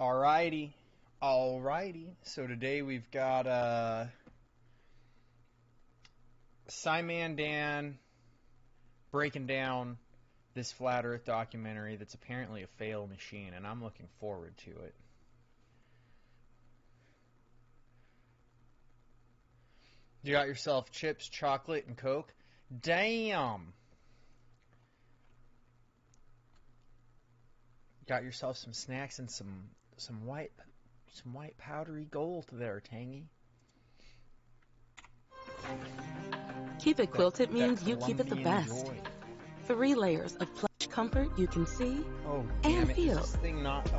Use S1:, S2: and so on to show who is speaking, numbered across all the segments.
S1: Alrighty, alrighty. So today we've got Simon Dan breaking down this Flat Earth documentary that's apparently a fail machine, and I'm looking forward to it. You got yourself chips, chocolate, and Coke? Damn! Got yourself some snacks and some white powdery gold there, Tangy.
S2: Keep It Quilted means you keep it the
S1: Colombian
S2: best.
S1: joy.
S2: 3 layers of plush comfort you can see
S1: Oh,
S2: and
S1: damn it.
S2: feel.
S1: Is this thing not... Oh,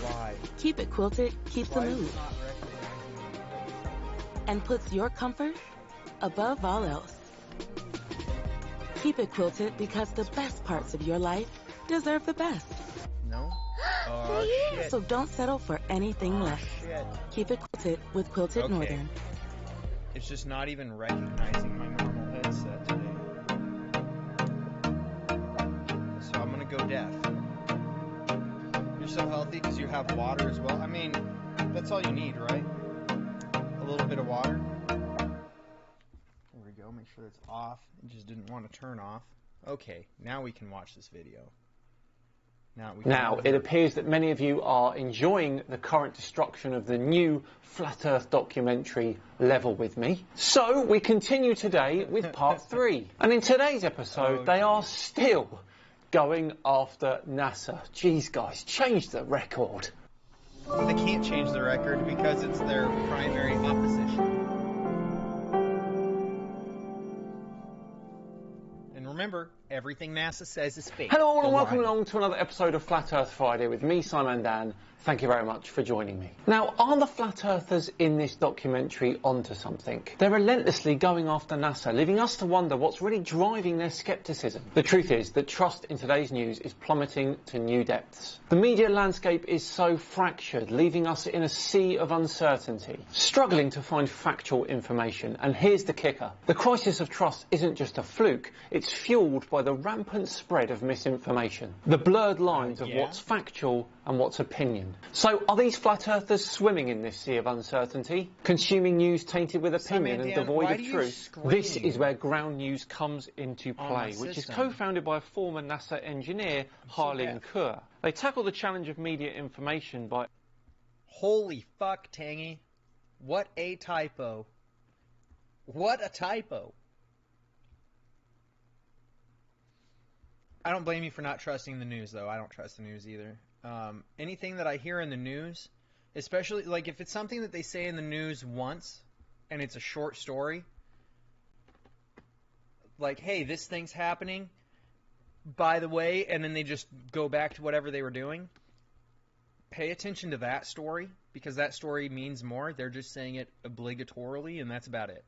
S1: why?
S2: Keep It Quilted keeps the
S1: Why is it
S2: mood
S1: not recognizing me?
S2: and puts your comfort above all else. Keep It Quilted because the best parts of your life deserve the best.
S1: No? Oh, shit.
S2: So don't settle for anything less.
S1: Shit.
S2: Keep It Quilted with Quilted
S1: Okay.
S2: Northern.
S1: It's just not even recognizing my normal headset today. So I'm gonna go deaf. You're so healthy because you have water as well. I mean, that's all you need, right? A little bit of water. There we go. Make sure it's off. It just didn't want to turn off. Okay, now we can watch this video.
S3: Now, it appears that many of you are enjoying the current destruction of the new Flat Earth documentary Level With Me. So, we continue today with part 3. And in today's episode, they are still going after NASA. Jeez, guys, change the record.
S1: They can't change the record because it's their primary opposition. And remember, everything NASA says is fake.
S3: Hello all and
S1: Don't
S3: welcome
S1: lie.
S3: along to another episode of Flat Earth Friday with me, Simon Dan. Thank you very much for joining me. Now, are the Flat Earthers in this documentary onto something? They're relentlessly going after NASA, leaving us to wonder what's really driving their scepticism. The truth is that trust in today's news is plummeting to new depths. The media landscape is so fractured, leaving us in a sea of uncertainty, struggling to find factual information. And here's the kicker. The crisis of trust isn't just a fluke, it's fueled by the rampant spread of misinformation. The blurred lines of what's factual and what's opinion. So, are these Flat Earthers swimming in this sea of uncertainty? Consuming news tainted with opinion and devoid of truth? This is where ground news comes into play, which is co-founded by a former NASA engineer, Harleen Kaur. They tackle the challenge of media information by...
S1: Holy fuck, Tangy. What a typo. What a typo. I don't blame you for not trusting the news, though. I don't trust the news either. Anything that I hear in the news, especially, like, if it's something that they say in the news once, and it's a short story, like, hey, this thing's happening, by the way, and then they just go back to whatever they were doing, pay attention to that story, because that story means more. They're just saying it obligatorily, and that's about it.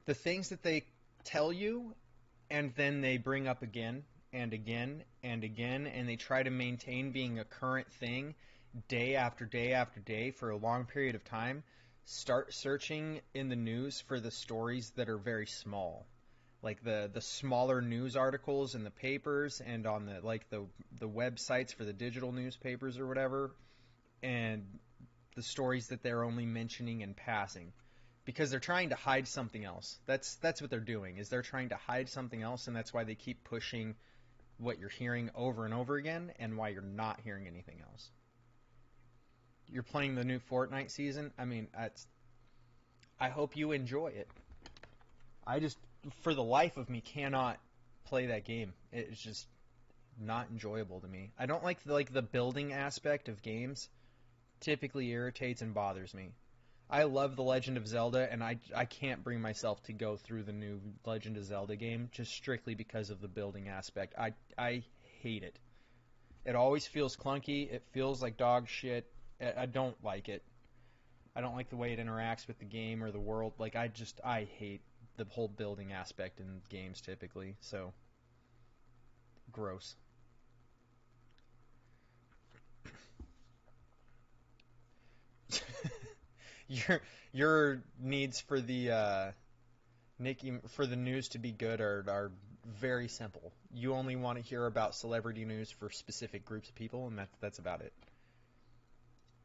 S1: The things that they tell you, and then they bring up again and again and again, and they try to maintain being a current thing day after day after day for a long period of time. Start searching in the news for the stories that are very small, like the smaller news articles in the papers and on the websites for the digital newspapers or whatever, and the stories that they're only mentioning in passing. Because they're trying to hide something else. That's what they're doing, is they're trying to hide something else, and that's why they keep pushing what you're hearing over and over again, and why you're not hearing anything else. You're playing the new Fortnite season. I mean, I hope you enjoy it. I just, for the life of me, cannot play that game. It's just not enjoyable to me. I don't like the building aspect of games. Typically irritates and bothers me. I love The Legend of Zelda, and I can't bring myself to go through the new Legend of Zelda game just strictly because of the building aspect. I hate it. It always feels clunky. It feels like dog shit. I don't like it. I don't like the way it interacts with the game or the world. Like, I hate the whole building aspect in games typically. So, gross. Your needs for the Nick, for the news to be good are very simple. You only want to hear about celebrity news for specific groups of people, and that's about it.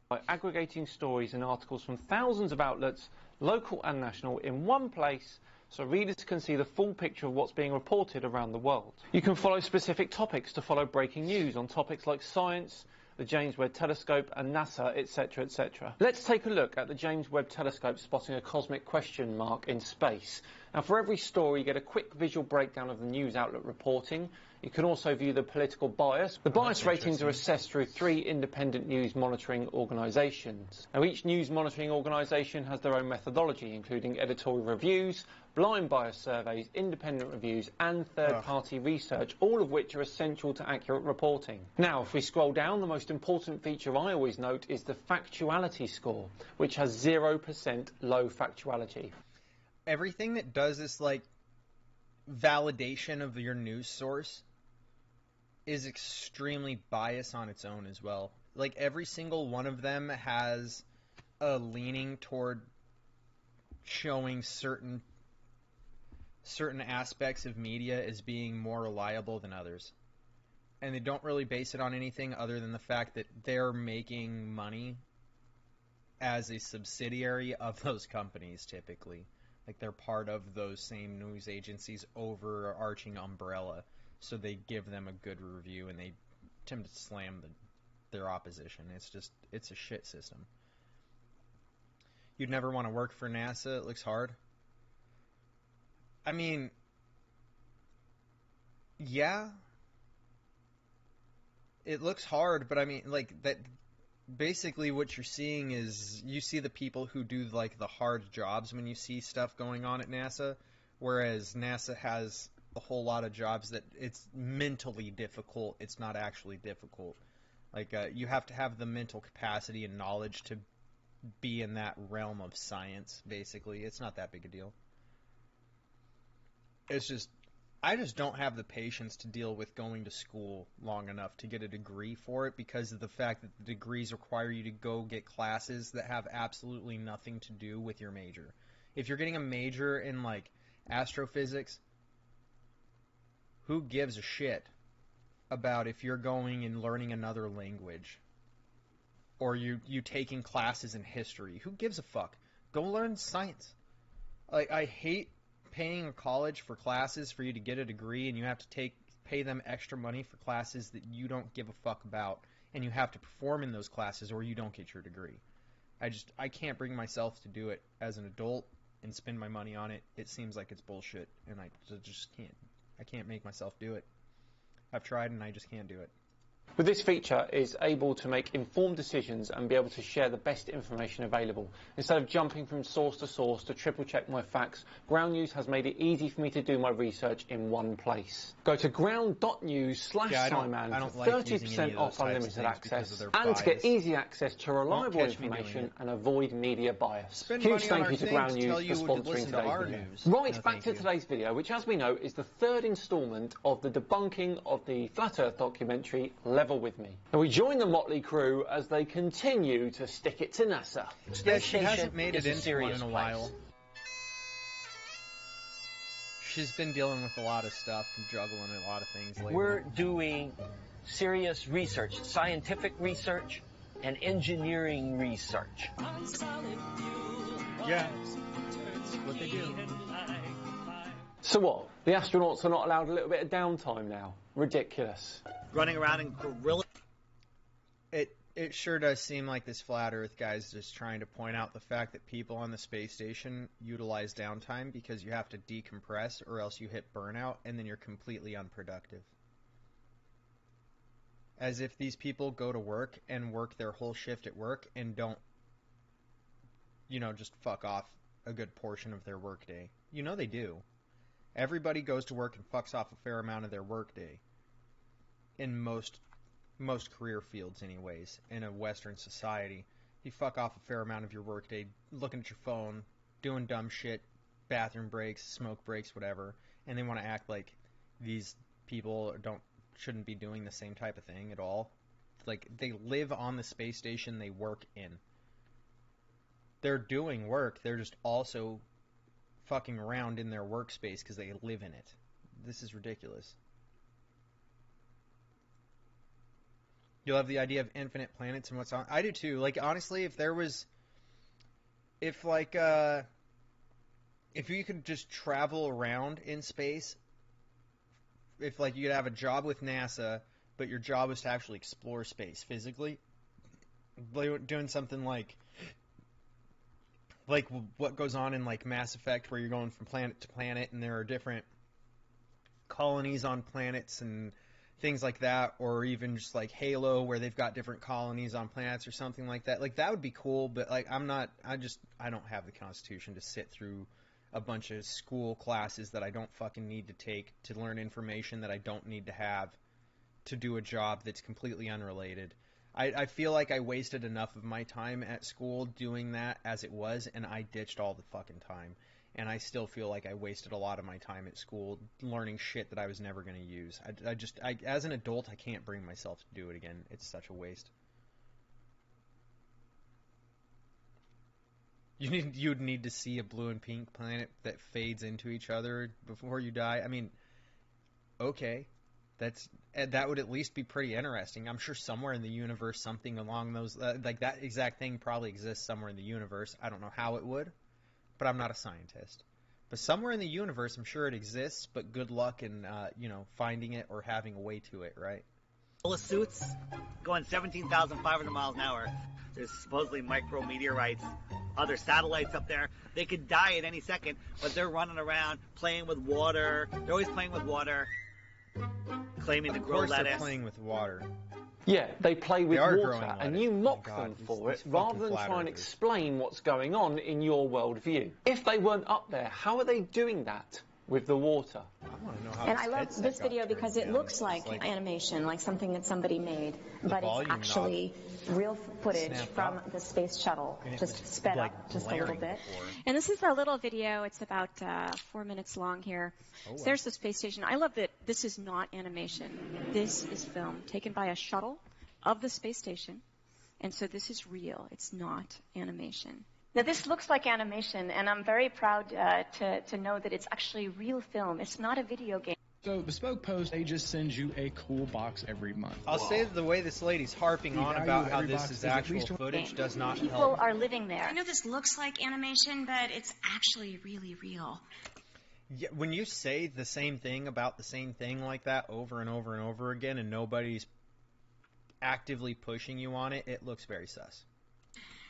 S3: By aggregating stories and articles from thousands of outlets, local and national, in one place, so readers can see the full picture of what's being reported around the world. You can follow specific topics to follow breaking news on topics like science, the James Webb Telescope and NASA, etc, etc. Let's take a look at the James Webb Telescope spotting a cosmic question mark in space. Now, for every story you get a quick visual breakdown of the news outlet reporting. You can also view the political bias. The bias ratings are assessed through 3 independent news monitoring organisations. Now, each news monitoring organisation has their own methodology, including editorial reviews, blind bias surveys, independent reviews and third-party research, all of which are essential to accurate reporting. Now, if we scroll down, the most important feature I always note is the factuality score, which has 0% low factuality.
S1: Everything that does this, like, validation of your news source is extremely biased on its own as well. Like, every single one of them has a leaning toward showing certain aspects of media as being more reliable than others. And they don't really base it on anything other than the fact that they're making money as a subsidiary of those companies, typically. Like, they're part of those same news agencies' overarching umbrella, so they give them a good review and they attempt to slam their opposition. It's a shit system. You'd never want to work for NASA. It looks hard. I mean, yeah, it looks hard, but I mean, like, that. Basically, what you're seeing is you see the people who do, like, the hard jobs when you see stuff going on at NASA, whereas NASA has a whole lot of jobs that it's mentally difficult. It's not actually difficult. Like, you have to have the mental capacity and knowledge to be in that realm of science, basically. It's not that big a deal. It's just, I just don't have the patience to deal with going to school long enough to get a degree for it, because of the fact that the degrees require you to go get classes that have absolutely nothing to do with your major. If you're getting a major in, like, astrophysics, who gives a shit about if you're going and learning another language? Or you taking classes in history? Who gives a fuck? Go learn science. Like, I hate paying a college for classes for you to get a degree, and you have to pay them extra money for classes that you don't give a fuck about, and you have to perform in those classes or you don't get your degree. I can't bring myself to do it as an adult and spend my money on it. It seems like it's bullshit, and I just can't. I can't make myself do it. I've tried and I just can't do it.
S3: With this feature, it's able to make informed decisions and be able to share the best information available. Instead of jumping from source to triple check my facts, Ground News has made it easy for me to do my research in one place. Go to ground.news/Simon for 30% off unlimited access and to get easy access to reliable information and avoid media bias. Huge thank you to Ground News for sponsoring today's video. Right, back to today's video, which, as we know, is the 3rd instalment of the debunking of the Flat Earth documentary Level With Me. And we join the motley crew as they continue to stick it to NASA.
S1: Yeah, she hasn't made it into one in a while. She's been dealing with a lot of stuff and juggling a lot of things lately.
S4: We're doing serious research, scientific research and engineering research.
S1: Yeah, that's what they do.
S3: So what? The astronauts are not allowed a little bit of downtime now? Ridiculous.
S4: Running around in gorilla.
S1: It sure does seem like this flat Earth guy's just trying to point out the fact that people on the space station utilize downtime because you have to decompress or else you hit burnout and then you're completely unproductive. As if these people go to work and work their whole shift at work and don't, just fuck off a good portion of their workday. You know they do. Everybody goes to work and fucks off a fair amount of their workday. In most career fields anyways, in a Western society. You fuck off a fair amount of your workday looking at your phone, doing dumb shit, bathroom breaks, smoke breaks, whatever, and they want to act like these people shouldn't be doing the same type of thing at all. Like, they live on the space station they work in. They're doing work, they're just also fucking around in their workspace because they live in it. This is ridiculous. You love the idea of infinite planets and what's on. I do too. Like, honestly, if you could just travel around in space, if like you could have a job with NASA, but your job was to actually explore space physically, doing something like what goes on in like Mass Effect, where you're going from planet to planet and there are different colonies on planets and things like that, or even just like Halo, where they've got different colonies on planets or something like that. Like, that would be cool, but like I don't have the constitution to sit through a bunch of school classes that I don't fucking need to take to learn information that I don't need to have to do a job that's completely unrelated. I feel like I wasted enough of my time at school doing that as it was, and I ditched all the fucking time. And I still feel like I wasted a lot of my time at school learning shit that I was never going to use. I as an adult, I can't bring myself to do it again. It's such a waste. You'd need to see a blue and pink planet that fades into each other before you die. I mean, okay, that would at least be pretty interesting. I'm sure somewhere in the universe, something along those like that exact thing probably exists somewhere in the universe. I don't know how it would, but I'm not a scientist. But somewhere in the universe, I'm sure it exists. But good luck in finding it or having a way to it, right?
S4: Suits going 17,500 miles an hour. There's supposedly micrometeorites, other satellites up there. They could die at any second, but they're running around playing with water. They're always playing with water, claiming to grow lettuce.
S1: Of course they're playing with water.
S3: Yeah, they play with water,
S1: lettuce.
S3: and you mock them for it rather than try and explain what's going on in your worldview. If they weren't up there, how are they doing that with the water?
S1: I want to know how.
S5: And I love this video because it looks like animation, like something that somebody made, but it's actually real footage from the space shuttle, just sped up just a little bit.
S6: And this is a little video. It's about 4 minutes long here. So there's the space station. I love that this is not animation. This is film taken by a shuttle of the space station. And so this is real. It's not animation.
S5: Now, this looks like animation, and I'm very proud to know that it's actually real film. It's not a video game.
S7: So Bespoke Post, they just send you a cool box every month.
S1: I'll say the way this lady's harping on about how this is actual footage does not help.
S5: People are living there.
S6: I know this looks like animation, but it's actually really real.
S1: Yeah, when you say the same thing about the same thing like that over and over and over again, and nobody's actively pushing you on it, it looks very sus.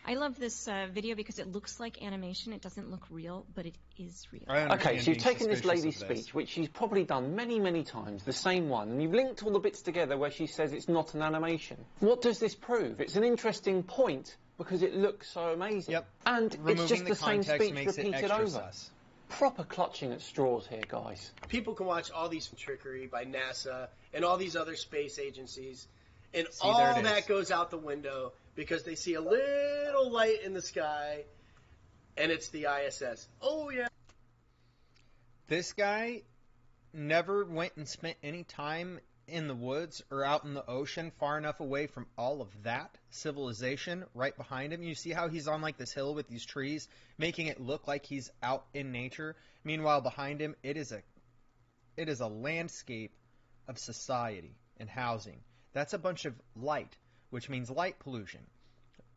S6: I love this video because it looks like animation. It doesn't look real, but it is real.
S3: Okay, so you've taken this lady's speech, which she's probably done many, many times, the same one, and you've linked all the bits together where she says it's not an animation. What does this prove? It's an interesting point because it looks so amazing.
S1: Yep.
S3: And it's just the same speech repeated over.
S1: Sus.
S3: Proper clutching at straws here, guys.
S8: People can watch all these trickery by NASA and all these other space agencies, and all that goes out the window because they see a little light in the sky, and it's the ISS. Oh, yeah.
S1: This guy never went and spent any time in the woods or out in the ocean far enough away from all of that civilization right behind him. You see how he's on like this hill with these trees, making it look like he's out in nature. Meanwhile, behind him, it is a landscape of society and housing. That's a bunch of light, which means light pollution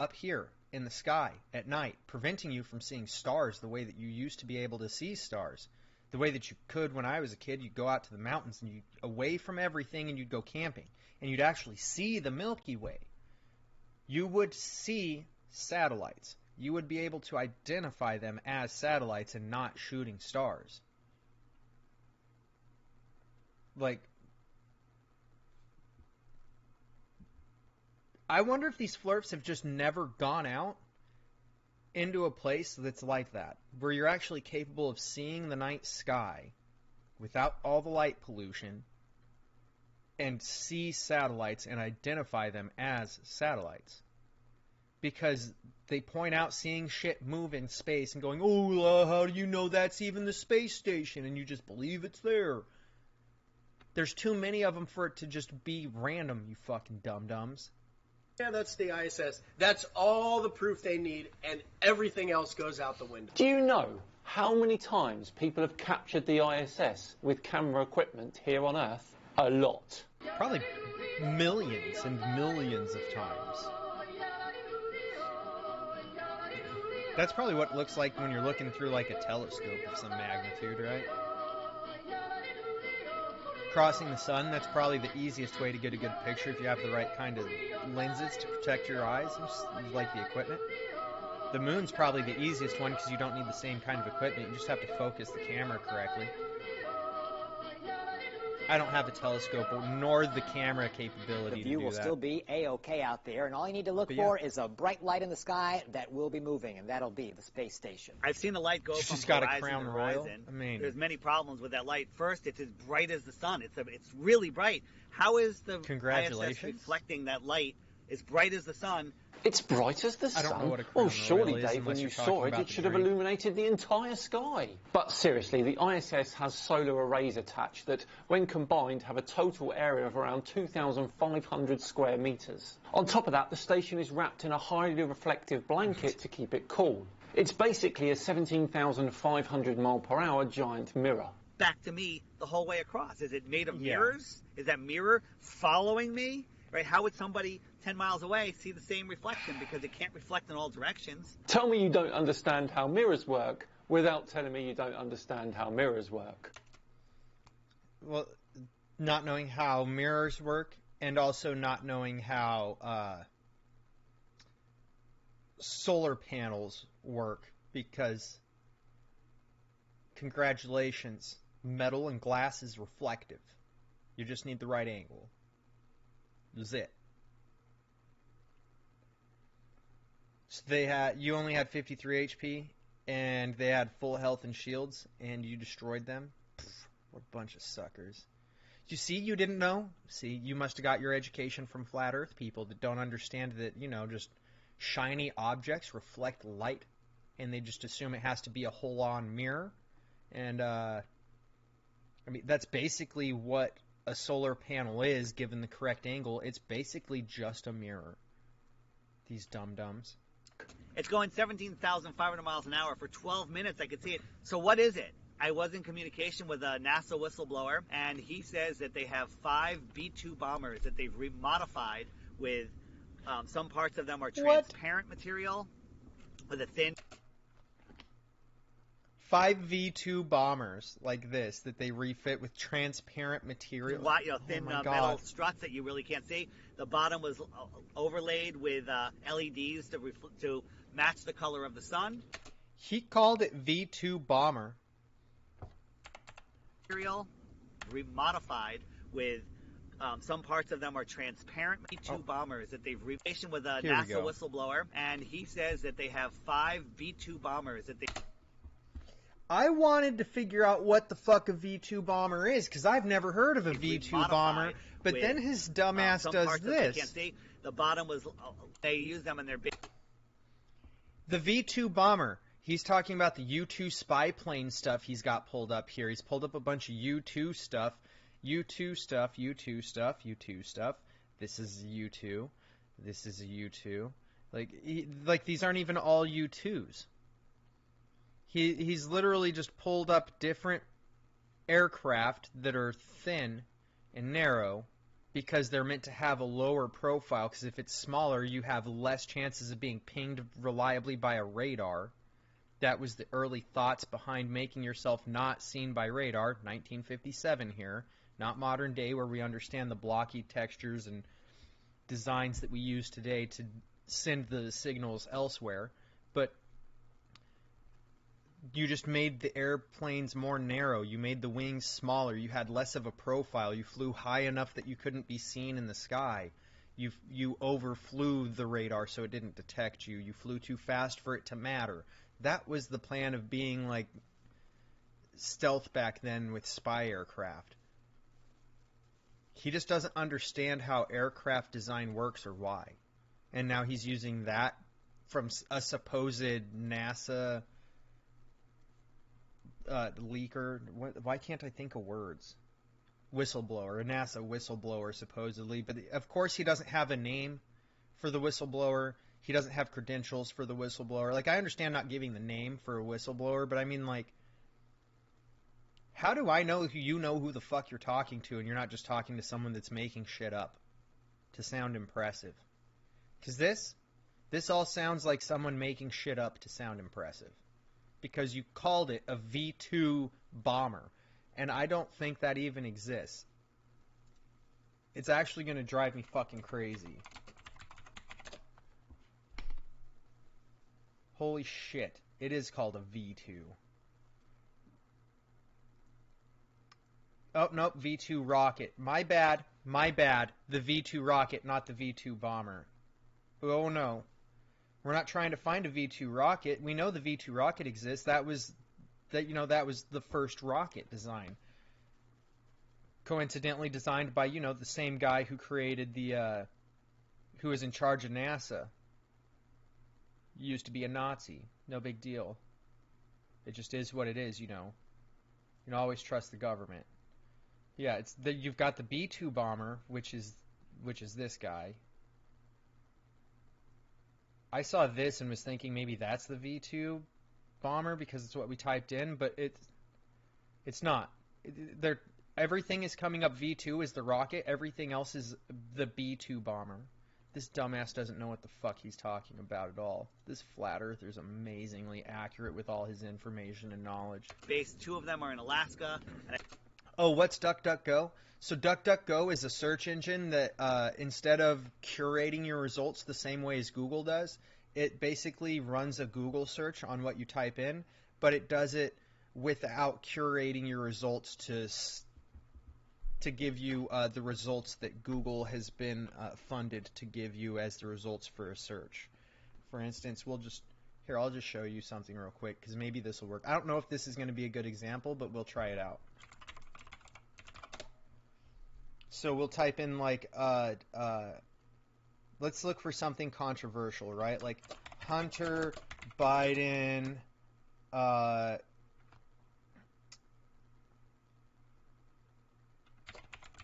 S1: up here in the sky at night, preventing you from seeing stars the way that you used to be able to see stars. The way that you could when I was a kid, you'd go out to the mountains and you'd away from everything and you'd go camping. And you'd actually see the Milky Way. You would see satellites. You would be able to identify them as satellites and not shooting stars. Like, I wonder if these flirts have just never gone out into a place that's like that, where you're actually capable of seeing the night sky without all the light pollution and see satellites and identify them as satellites. Because they point out seeing shit move in space and going, oh, how do you know that's even the space station? And you just believe it's there. There's too many of them for it to just be random, you fucking dum-dums.
S8: yeah, that's the ISS. That's all the proof they need, and everything else goes out the window.
S3: Do you know how many times people have captured the ISS with camera equipment here on Earth? A lot.
S1: Probably millions and millions of times. That's probably what it looks like when you're looking through like a telescope of some magnitude, right? Crossing the sun, that's probably the easiest way to get a good picture if you have the right kind of lenses to protect your eyes, and like the equipment. The moon's probably the easiest one because you don't need the same kind of equipment. You just have to focus the camera correctly. I don't have a telescope nor the camera capability to do that.
S9: The view will still be A-OK out there, and all you need to look for is a bright light in the sky that will be moving, and that'll be the space station.
S4: I've seen the light go from horizon to horizon. I mean, there's many problems with that light. First, it's as bright as the sun. It's really bright. How is the ISS reflecting that light as bright as the sun?
S3: It's bright as the sun.
S1: I don't know what a
S3: well, surely, Dave, when you saw it, it should have illuminated the entire sky. But seriously, the ISS has solar arrays attached that, when combined, have a total area of around 2,500 square metres. On top of that, the station is wrapped in a highly reflective blanket to keep it cool. It's basically a 17,500 mile/hour giant mirror.
S4: Back to me the whole way across. Is it made of mirrors? Is that mirror following me? Right? How would somebody 10 miles away see the same reflection? Because it can't reflect in all directions.
S3: Tell me you don't understand how mirrors work without telling me you don't understand how mirrors work.
S1: Well, not knowing how mirrors work and also not knowing how solar panels work, because congratulations, metal and glass is reflective. You just need the right angle. Was it. So you only had 53 HP, and they had full health and shields, and you destroyed them? Pfft, what a bunch of suckers. You see, you didn't know? See, you must have got your education from flat earth people that don't understand that, just shiny objects reflect light, and they just assume it has to be a whole-on mirror. And, that's basically what a solar panel is, given the correct angle. It's basically just a mirror. These dum-dums.
S4: It's going 17,500 miles an hour for 12 minutes. I could see it. So what is it? I was in communication with a NASA whistleblower, and he says that they have 5 B-2 bombers that they've remodified with some parts of them are transparent material with a thin...
S1: 5 V-2 bombers like this that they refit with transparent material.
S4: Thin metal struts that you really can't see. The bottom was overlaid with LEDs to match the color of the sun.
S1: He called it V-2 bomber.
S4: Material remodified with some parts of them are transparent B-2 bombers that they've refitted with a NASA whistleblower, and he says that they have 5 B-2 bombers that they...
S1: I wanted to figure out what the fuck a V-2 bomber is, because I've never heard of a V-2 bomber, but then his dumbass does this.
S4: Can't see. The bottom was, they use them in their big...
S1: The V-2 bomber. He's talking about the U-2 spy plane stuff he's got pulled up here. He's pulled up a bunch of U-2 stuff. U-2 stuff, U-2 stuff, U-2 stuff. This is a U-2. This is a U-2. Like these aren't even all U-2s. He's literally just pulled up different aircraft that are thin and narrow because they're meant to have a lower profile, because if it's smaller, you have less chances of being pinged reliably by a radar. That was the early thoughts behind making yourself not seen by radar, 1957 here, not modern day where we understand the blocky textures and designs that we use today to send the signals elsewhere. But you just made the airplanes more narrow. You made the wings smaller. You had less of a profile. You flew high enough that you couldn't be seen in the sky. You overflew the radar so it didn't detect you. You flew too fast for it to matter. That was the plan of being like stealth back then with spy aircraft. He just doesn't understand how aircraft design works or why. And now he's using that from a supposed NASA leaker. Why can't I think of words? Whistleblower, a NASA whistleblower supposedly. But of course he doesn't have a name for the whistleblower. He doesn't have credentials for the whistleblower. Like, I understand not giving the name for a whistleblower, but I mean, like, how do I know you know who the fuck you're talking to and you're not just talking to someone that's making shit up to sound impressive? Because this all sounds like someone making shit up to sound impressive. Because you called it a V2 bomber. And I don't think that even exists. It's actually going to drive me fucking crazy. Holy shit. It is called a V2. Oh, nope, V2 rocket. My bad. The V2 rocket, not the V2 bomber. Oh, no. We're not trying to find a V2 rocket. We know the V2 rocket exists. That was the first rocket design. Coincidentally designed by, the same guy who created who was in charge of NASA. Used to be a Nazi. No big deal. It just is what it is, You can always trust the government. Yeah, you've got the B-2 bomber, which is this guy. I saw this and was thinking maybe that's the V2 bomber because it's what we typed in, but it's not. Everything is coming up V2 is the rocket. Everything else is the B2 bomber. This dumbass doesn't know what the fuck he's talking about at all. This flat earther is amazingly accurate with all his information and knowledge.
S4: Base 2 of them are in Alaska.
S1: Oh, what's DuckDuckGo? So DuckDuckGo is a search engine that instead of curating your results the same way as Google does, it basically runs a Google search on what you type in, but it does it without curating your results to give you the results that Google has been funded to give you as the results for a search. For instance, I'll just show you something real quick because maybe this will work. I don't know if this is going to be a good example, but we'll try it out. So we'll type in like, let's look for something controversial, right? Like Hunter Biden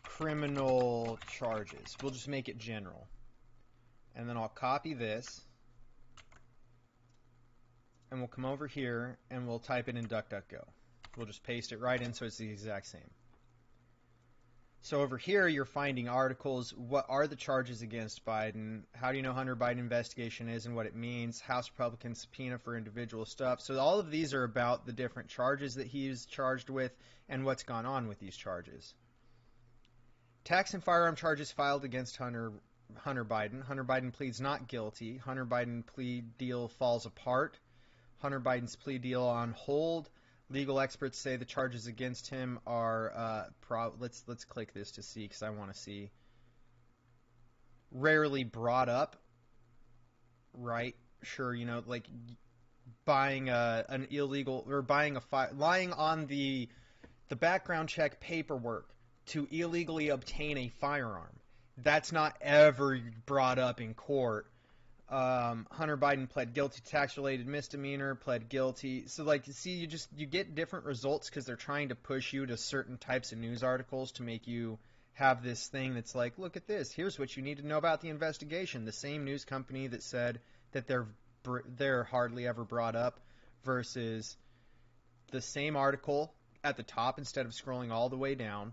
S1: criminal charges. We'll just make it general. And then I'll copy this. And we'll come over here and we'll type it in DuckDuckGo. We'll just paste it right in so it's the exact same. So over here, you're finding articles. What are the charges against Biden? How do you know Hunter Biden investigation is and what it means? House Republican subpoena for individual stuff. So all of these are about the different charges that he's charged with and what's gone on with these charges. Tax and firearm charges filed against Hunter Biden. Hunter Biden pleads not guilty. Hunter Biden plea deal falls apart. Hunter Biden's plea deal on hold. Legal experts say the charges against him are let's click this to see because I want to see. Rarely brought up, right? Sure, like buying an illegal or buying lying on the background check paperwork to illegally obtain a firearm. That's not ever brought up in court. Hunter Biden pled guilty to tax-related misdemeanor, pled guilty. So, see, you get different results because they're trying to push you to certain types of news articles to make you have this thing that's like, look at this. Here's what you need to know about the investigation. The same news company that said that they're hardly ever brought up versus the same article at the top instead of scrolling all the way down.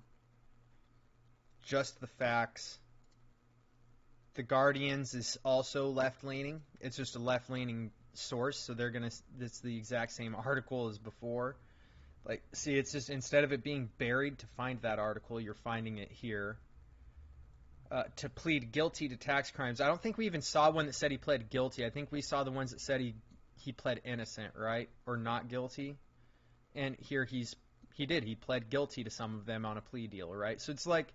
S1: Just the facts. The Guardian's is also left-leaning. It's just a left-leaning source, so it's the exact same article as before. See, it's just instead of it being buried to find that article, you're finding it here. To plead guilty to tax crimes. I don't think we even saw one that said he pled guilty. I think we saw the ones that said he pled innocent, right? Or not guilty. And here he did. He pled guilty to some of them on a plea deal, right? So it's like,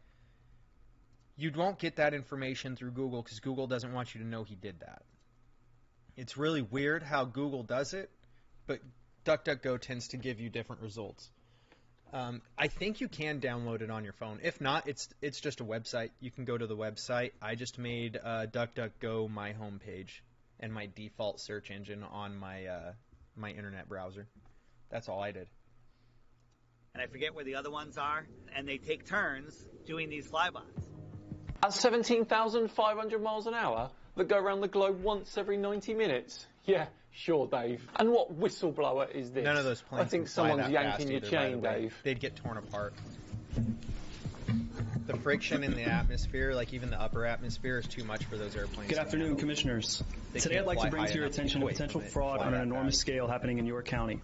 S1: you won't get that information through Google because Google doesn't want you to know he did that. It's really weird how Google does it, but DuckDuckGo tends to give you different results. I think you can download it on your phone. If not, it's just a website. You can go to the website. I just made DuckDuckGo my homepage and my default search engine on my internet browser. That's all I did.
S4: And I forget where the other ones are, and they take turns doing these flybys.
S3: At 17,500 miles an hour that go around the globe once every 90 minutes? Yeah, sure, Dave. And what whistleblower is this?
S1: None of those planes
S3: I think
S1: can fly
S3: someone's
S1: that
S3: yanking
S1: fast
S3: your
S1: either,
S3: chain,
S1: by the way.
S3: Dave.
S1: They'd get torn apart. The friction in the atmosphere, like even the upper atmosphere, is too much for those airplanes.
S7: Good afternoon, Commissioners. Today I'd like to bring to your attention a potential fraud on an enormous scale happening in York County.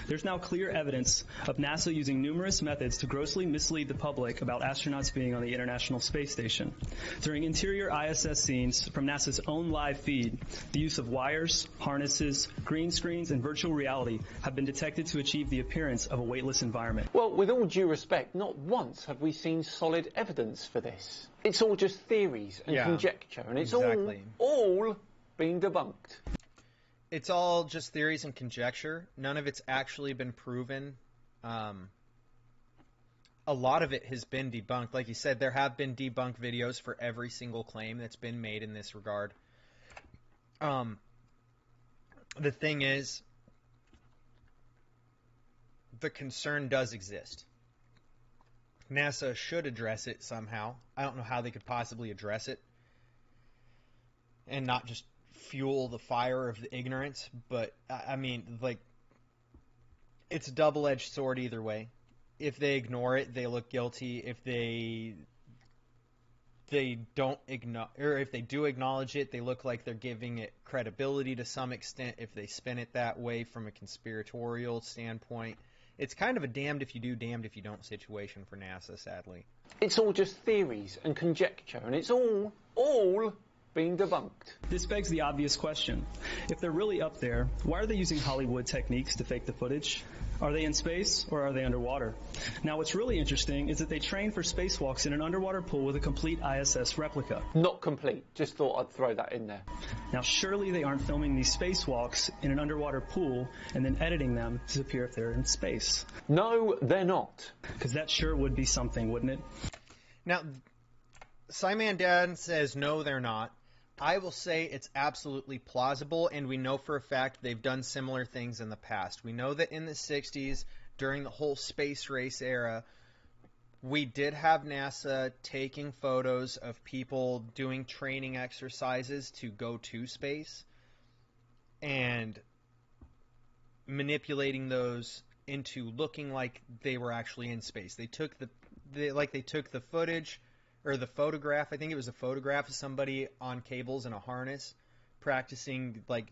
S7: There's now clear evidence of NASA using numerous methods to grossly mislead the public about astronauts being on the International Space Station. During interior ISS scenes from NASA's own live feed, the use of wires, harnesses, green screens, and virtual reality have been detected to achieve the appearance of a weightless environment.
S3: Well, with all due respect, not once have we seen solid evidence for this. It's all just theories and conjecture, and it's all being debunked.
S1: It's all just theories and conjecture. None of it's actually been proven. A lot of it has been debunked. Like you said, there have been debunked videos for every single claim that's been made in this regard. The thing is, the concern does exist. NASA should address it somehow. I don't know how they could possibly address it and not just fuel the fire of the ignorance, but I mean, like, it's a double-edged sword either way. If they ignore it, they look guilty. If they don't ignore, or if they do acknowledge it, they look like they're giving it credibility to some extent. If they spin it that way from a conspiratorial standpoint, it's kind of a damned if you do, damned if you don't situation for NASA, sadly.
S3: It's all just theories and conjecture, and it's all being debunked.
S7: This begs the obvious question. If they're really up there, why are they using Hollywood techniques to fake the footage? Are they in space or are they underwater? Now, what's really interesting is that they train for spacewalks in an underwater pool with a complete ISS replica.
S3: Not complete. Just thought I'd throw that in there.
S7: Now, surely they aren't filming these spacewalks in an underwater pool and then editing them to appear if they're in space.
S3: No, they're not.
S7: Because that sure would be something, wouldn't it?
S1: Now, Simon Dan says no, they're not. I will say it's absolutely plausible, and we know for a fact they've done similar things in the past. We know that in the 60s, during the whole space race era, we did have NASA taking photos of people doing training exercises to go to space and manipulating those into looking like they were actually in space. They took the footage, or the photograph, I think it was a photograph of somebody on cables in a harness practicing, like,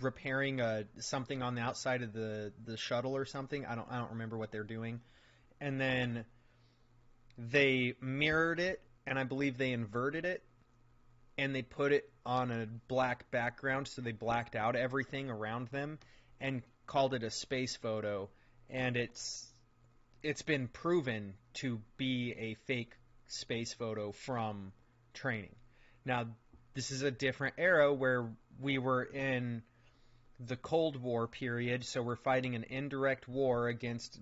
S1: repairing something on the outside of the shuttle or something. I don't remember what they're doing. And then they mirrored it, and I believe they inverted it, and they put it on a black background, so they blacked out everything around them and called it a space photo. And it's been proven to be a fake space photo from training. Now, this is a different era where we were in the Cold War period, so we're fighting an indirect war against,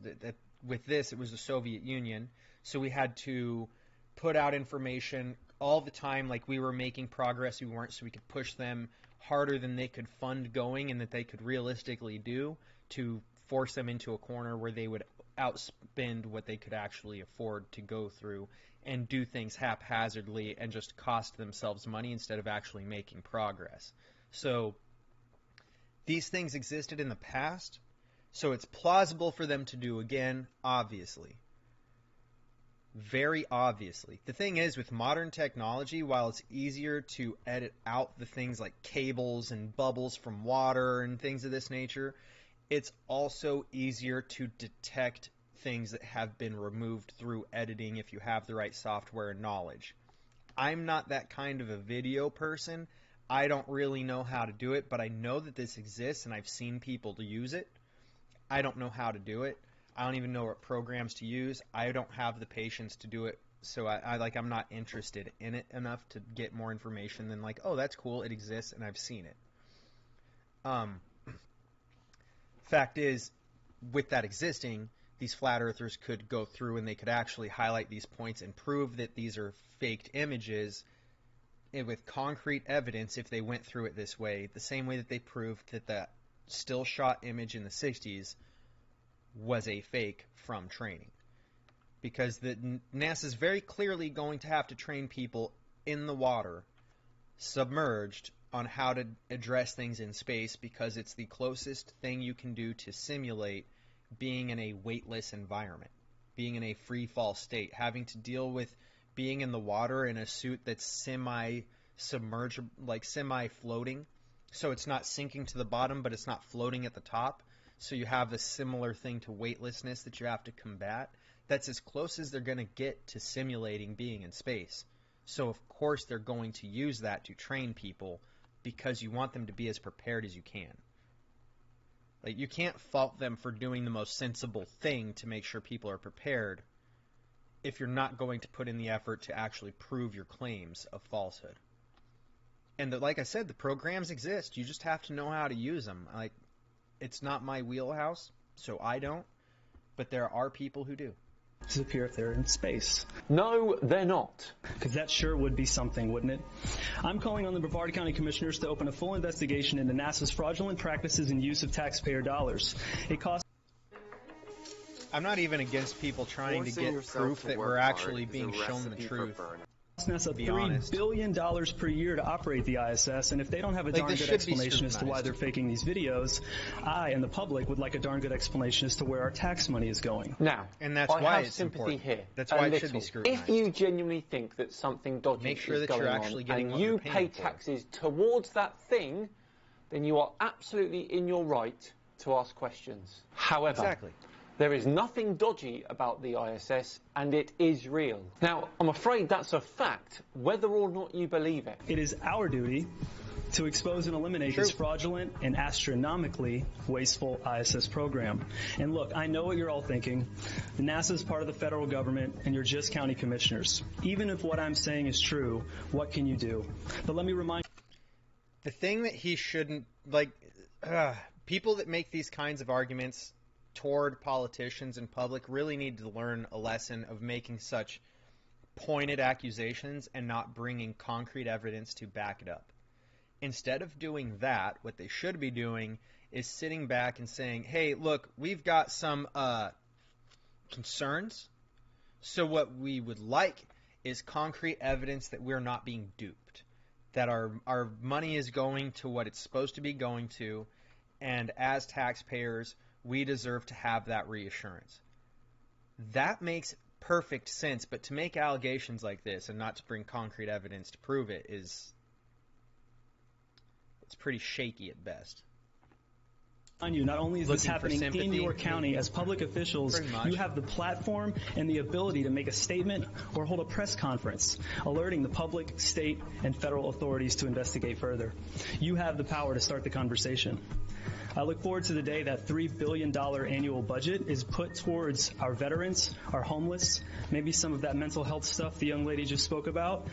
S1: with this, it was the Soviet Union, so we had to put out information all the time, like we were making progress we weren't, so we could push them harder than they could fund going and that they could realistically do to force them into a corner where they would outspend what they could actually afford to go through and do things haphazardly and just cost themselves money instead of actually making progress. So these things existed in the past, so it's plausible for them to do again, obviously. Very obviously. The thing is, with modern technology, while it's easier to edit out the things like cables and bubbles from water and things of this nature, it's also easier to detect things that have been removed through editing if you have the right software and knowledge. I'm not that kind of a video person. I don't really know how to do it, but I know that this exists and I've seen people to use it. I don't know how to do it. I don't even know what programs to use. I don't have the patience to do it, so I'm not interested in it enough to get more information than like, oh, that's cool, it exists and I've seen it. Fact is, with that existing, these flat earthers could go through and they could actually highlight these points and prove that these are faked images with concrete evidence if they went through it this way, the same way that they proved that the still shot image in the 60s was a fake from training. because NASA's very clearly going to have to train people in the water, submerged, on how to address things in space, because it's the closest thing you can do to simulate being in a weightless environment, being in a free fall state, having to deal with being in the water in a suit that's semi-submerged, like semi-floating. So it's not sinking to the bottom, but it's not floating at the top. So you have a similar thing to weightlessness that you have to combat. That's as close as they're going to get to simulating being in space. So of course they're going to use that to train people, because you want them to be as prepared as you can. Like, you can't fault them for doing the most sensible thing to make sure people are prepared if you're not going to put in the effort to actually prove your claims of falsehood. And like I said, the programs exist. You just have to know how to use them. Like, it's not my wheelhouse, so I don't. But there are people who do.
S7: Disappear if they're in space.
S3: No, they're not.
S7: Because that sure would be something, wouldn't it? I'm calling on the Brevard County Commissioners to open a full investigation into NASA's fraudulent practices and use of taxpayer dollars. It costs...
S1: I'm not even against people trying to get proof that we're actually being shown the truth.
S7: NASA $3 billion per year to operate the ISS, and if they don't have a darn good explanation as to why they're faking these videos, I and the public would like a darn good explanation as to where our tax money is going.
S3: Now,
S1: and that's why it's
S3: sympathy
S1: important.
S3: Here.
S1: That's why it should be scrutinized.
S3: If you genuinely think that something dodgy is going on and you pay taxes towards that thing, then you are absolutely in your right to ask questions. However, there is nothing dodgy about the ISS, and it is real. Now, I'm afraid that's a fact, whether or not you believe it.
S7: It is our duty to expose and eliminate this fraudulent and astronomically wasteful ISS program. And look, I know what you're all thinking. NASA is part of the federal government, and you're just county commissioners. Even if what I'm saying is true, what can you do? But let me remind you.
S1: The thing that he shouldn't, people that make these kinds of arguments toward politicians in public really need to learn a lesson of making such pointed accusations and not bringing concrete evidence to back it up. Instead of doing that, what they should be doing is sitting back and saying, hey, look, we've got some concerns. So what we would like is concrete evidence that we're not being duped, that our money is going to what it's supposed to be going to, and as taxpayers, we deserve to have that reassurance. That makes perfect sense, but to make allegations like this and not to bring concrete evidence to prove it it's pretty shaky at best.
S7: Not only is this happening in your county, as public officials, you have the platform and the ability to make a statement or hold a press conference, alerting the public, state, and federal authorities to investigate further. You have the power to start the conversation. I look forward to the day that $3 billion annual budget is put towards our veterans, our homeless, maybe some of that mental health stuff the young lady just spoke about,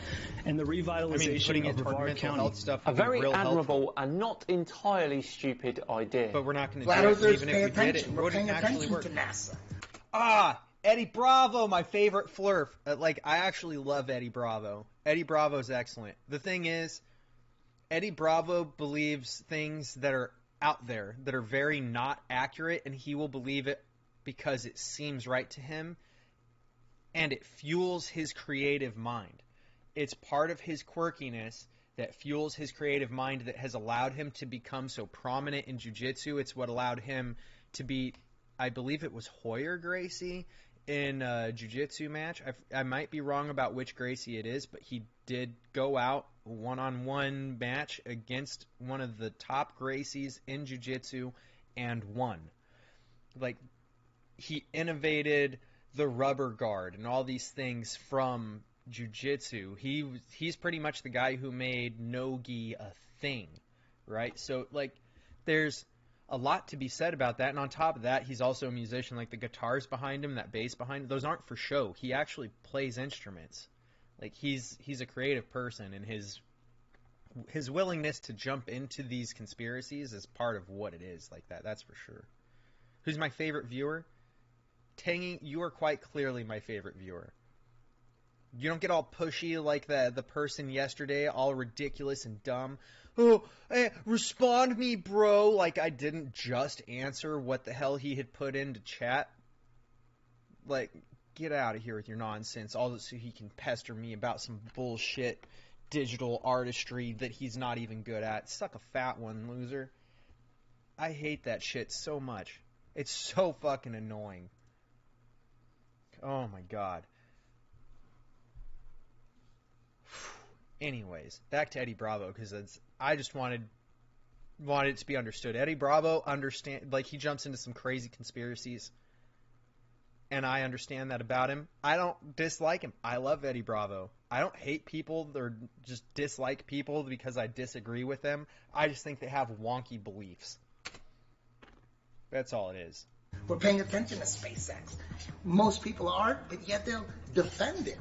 S7: and the revitalization of Brevard County.
S3: A very admirable and not entirely stupid idea.
S1: But we're not going to do it. Even if we did it, it wouldn't actually work. Eddie Bravo, my favorite flurf. I actually love Eddie Bravo. Eddie Bravo's excellent. The thing is, Eddie Bravo believes things that are out there that are very not accurate, and he will believe it because it seems right to him, and it fuels his creative mind. It's part of his quirkiness that fuels his creative mind that has allowed him to become so prominent in jiu-jitsu. It's what allowed him to beat, I believe it was Hoyer Gracie in a jiu-jitsu match. I might be wrong about which Gracie it is, but he did go out one-on-one match against one of the top Gracies in jiu-jitsu and won. He innovated the rubber guard and all these things from jiu-jitsu. He's pretty much the guy who made no-gi a thing, right? So, there's a lot to be said about that, and on top of that, he's also a musician. The guitars behind him, that bass behind him, those aren't for show. He actually plays instruments. He's a creative person, and his willingness to jump into these conspiracies is part of what it is that's for sure. Who's my favorite viewer? Tangy, you are quite clearly my favorite viewer. You don't get all pushy like the person yesterday, all ridiculous and dumb. Oh, hey, respond me, bro. I didn't just answer what the hell he had put into chat. get out of here with your nonsense, all so he can pester me about some bullshit digital artistry that he's not even good at. Suck a fat one, loser. I hate that shit so much. It's so fucking annoying. Oh my god. Anyways, back to Eddie Bravo, because I just wanted it to be understood. Eddie Bravo he jumps into some crazy conspiracies, and I understand that about him. I don't dislike him. I love Eddie Bravo. I don't hate people or just dislike people because I disagree with them. I just think they have wonky beliefs. That's all it is.
S10: We're paying attention to SpaceX. Most people aren't, but yet they'll defend it.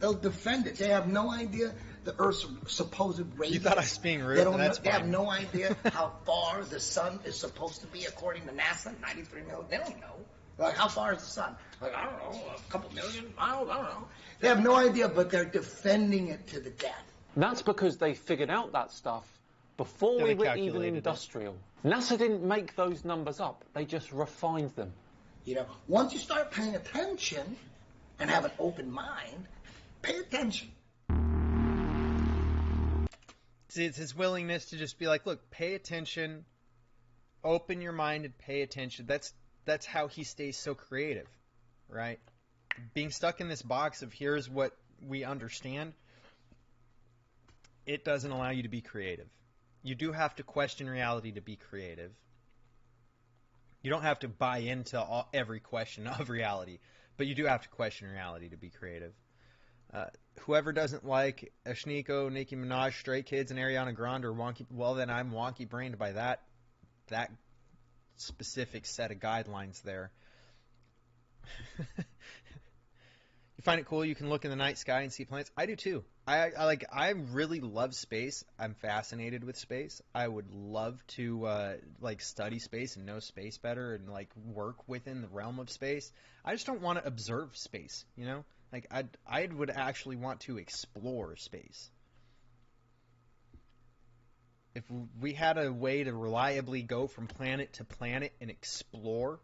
S10: They'll defend it. They have no idea the Earth's supposed radius.
S1: You thought I was being rude?
S10: They have no idea how far the sun is supposed to be according to NASA. 93 million. They don't know. Like, how far is the sun? Like, I don't know, a couple million miles. I don't know. They have no idea, but they're defending it to the death.
S3: That's because they figured out that stuff before we were even industrial. NASA didn't make those numbers up. They just refined them.
S10: You know, once you start paying attention and have an open mind, pay attention.
S1: See, it's his willingness to just be like, look, pay attention, open your mind and pay attention. That's how he stays so creative, right? Being stuck in this box of here's what we understand, it doesn't allow you to be creative. You do have to question reality to be creative. You don't have to buy into every question of reality, but you do have to question reality to be creative. Whoever doesn't like Ashniko, Nicki Minaj, Stray Kids, and Ariana Grande are wonky, well, then I'm wonky-brained by that specific set of guidelines there. You find it cool you can look in the night sky and see planets? I do too. I really love space. I'm fascinated with space. I would love to study space and know space better and work within the realm of space. I just don't want to observe space, you know? I would actually want to explore space. If we had a way to reliably go from planet to planet and explore,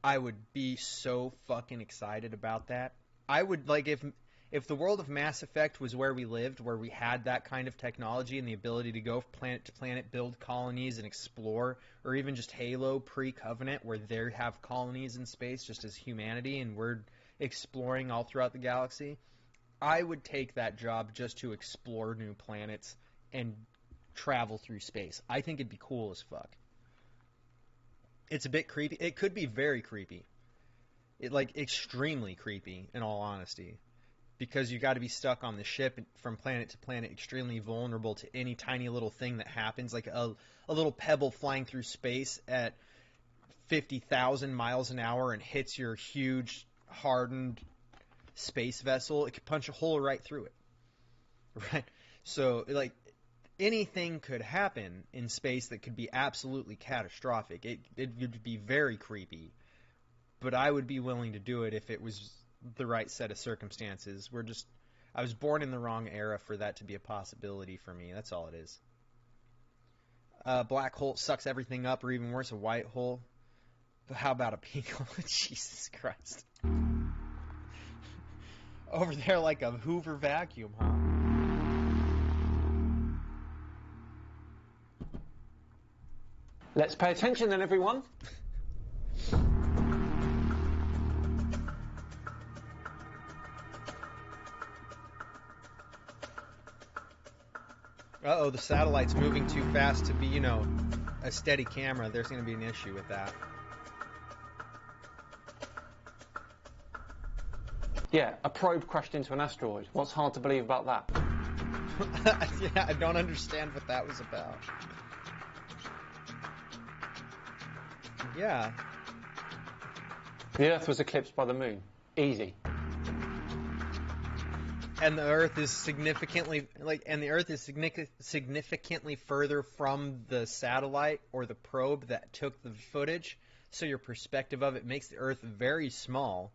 S1: I would be so fucking excited about that. I would, if the world of Mass Effect was where we lived, where we had that kind of technology and the ability to go planet to planet, build colonies and explore, or even just Halo pre-Covenant, where they have colonies in space just as humanity and we're exploring all throughout the galaxy, I would take that job just to explore new planets and travel through space. I think it'd be cool as fuck. It's a bit creepy. It could be very creepy. Extremely creepy, in all honesty. Because you got to be stuck on the ship from planet to planet, extremely vulnerable to any tiny little thing that happens, like a little pebble flying through space at 50,000 miles an hour and hits your huge, hardened space vessel. It could punch a hole right through it. Right? So, anything could happen in space that could be absolutely catastrophic. It would be very creepy. But I would be willing to do it if it was the right set of circumstances. I was born in the wrong era for that to be a possibility for me. That's all it is. Black hole sucks everything up, or even worse, a white hole. But how about a pink hole? Jesus Christ. Over there like a Hoover vacuum, huh?
S3: Let's pay attention then, everyone.
S1: Uh-oh, the satellite's moving too fast to be, a steady camera. There's going to be an issue with that.
S3: Yeah, a probe crashed into an asteroid. What's hard to believe about that?
S1: Yeah, I don't understand what that was about. Yeah.
S3: The Earth was eclipsed by the moon. Easy.
S1: And the Earth is significantly further from the satellite or the probe that took the footage. So your perspective of it makes the Earth very small,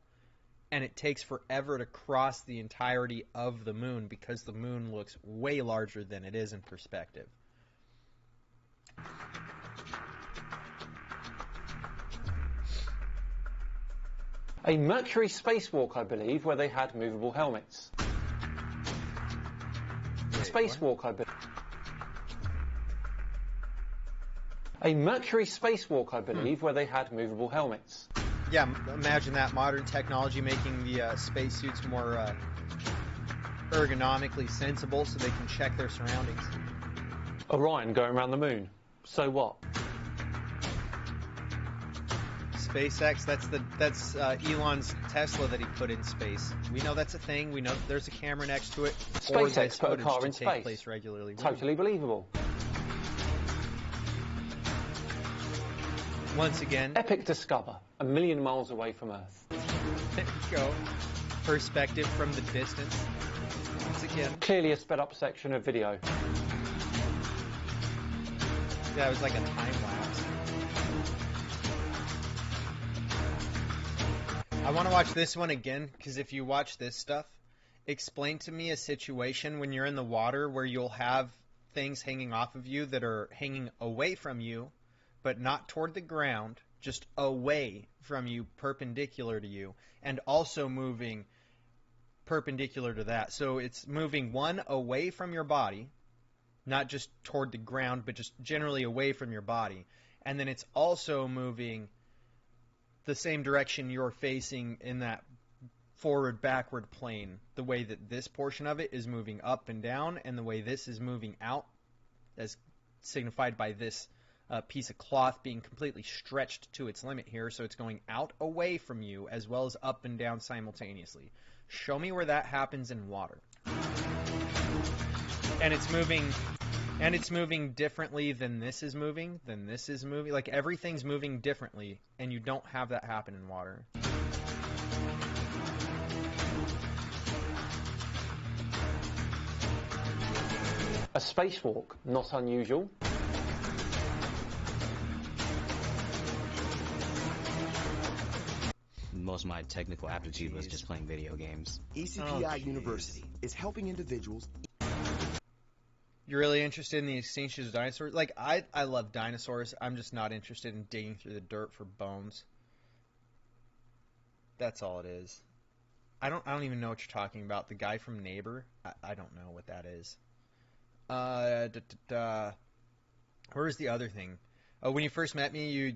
S1: and it takes forever to cross the entirety of the moon because the moon looks way larger than it is in perspective.
S3: A Mercury spacewalk, I believe, where they had movable helmets. Spacewalk, I believe. A Mercury spacewalk, I believe, where they had movable helmets.
S1: Yeah, imagine that, modern technology making the spacesuits more ergonomically sensible so they can check their surroundings.
S3: Orion going around the moon. So what?
S1: SpaceX, that's Elon's Tesla that he put in space. We know that's a thing. We know there's a camera next to it.
S3: SpaceX put a car in space.
S1: Place regularly.
S3: Totally believable.
S1: Once again,
S3: Epic Discover, 1 million miles away from Earth.
S1: There you go. Perspective from the distance. Once again.
S3: Clearly a sped up section of video.
S1: Yeah, it was like a time lapse. I want to watch this one again, because if you watch this stuff, explain to me a situation when you're in the water where you'll have things hanging off of you that are hanging away from you, but not toward the ground, just away from you, perpendicular to you, and also moving perpendicular to that. So it's moving one away from your body, not just toward the ground, but just generally away from your body. And then it's also moving the same direction you're facing in that forward-backward plane, the way that this portion of it is moving up and down, and the way this is moving out, as signified by this piece of cloth being completely stretched to its limit here, so it's going out away from you as well as up and down simultaneously. Show me where that happens in water. And it's moving differently than this is moving, like everything's moving differently, and you don't have that happen in water.
S3: A spacewalk, not unusual.
S11: Most of my technical aptitude was just playing video games.
S12: ECPI University is helping individuals.
S1: You're really interested in the extinctions of dinosaurs? Like, I love dinosaurs. I'm just not interested in digging through the dirt for bones. That's all it is. I don't even know what you're talking about. The guy from Neighbor? I don't know what that is. Where's the other thing? Oh, when you first met me, you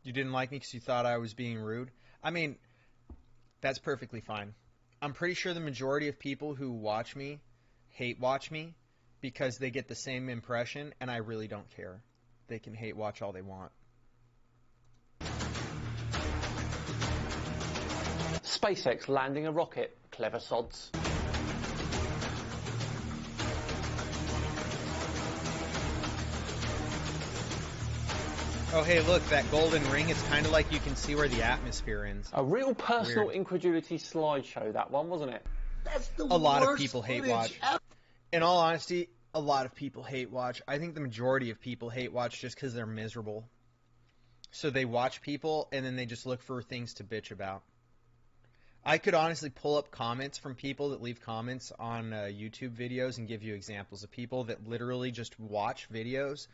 S1: didn't like me because you thought I was being rude. I mean, that's perfectly fine. I'm pretty sure the majority of people who watch me hate watch me because they get the same impression, and I really don't care. They can hate watch all they want.
S3: SpaceX landing a rocket. Clever sods.
S1: Oh, hey, look, that golden ring, it's kind of like you can see where the atmosphere ends.
S3: A real personal incredulity slideshow, that one, wasn't it?
S10: That's the
S1: A lot of people hate watch. In all honesty, a lot of people hate watch. I think the majority of people hate watch just because they're miserable. So they watch people, and then they just look for things to bitch about. I could honestly pull up comments from people that leave comments on YouTube videos and give you examples of people that literally just watch videos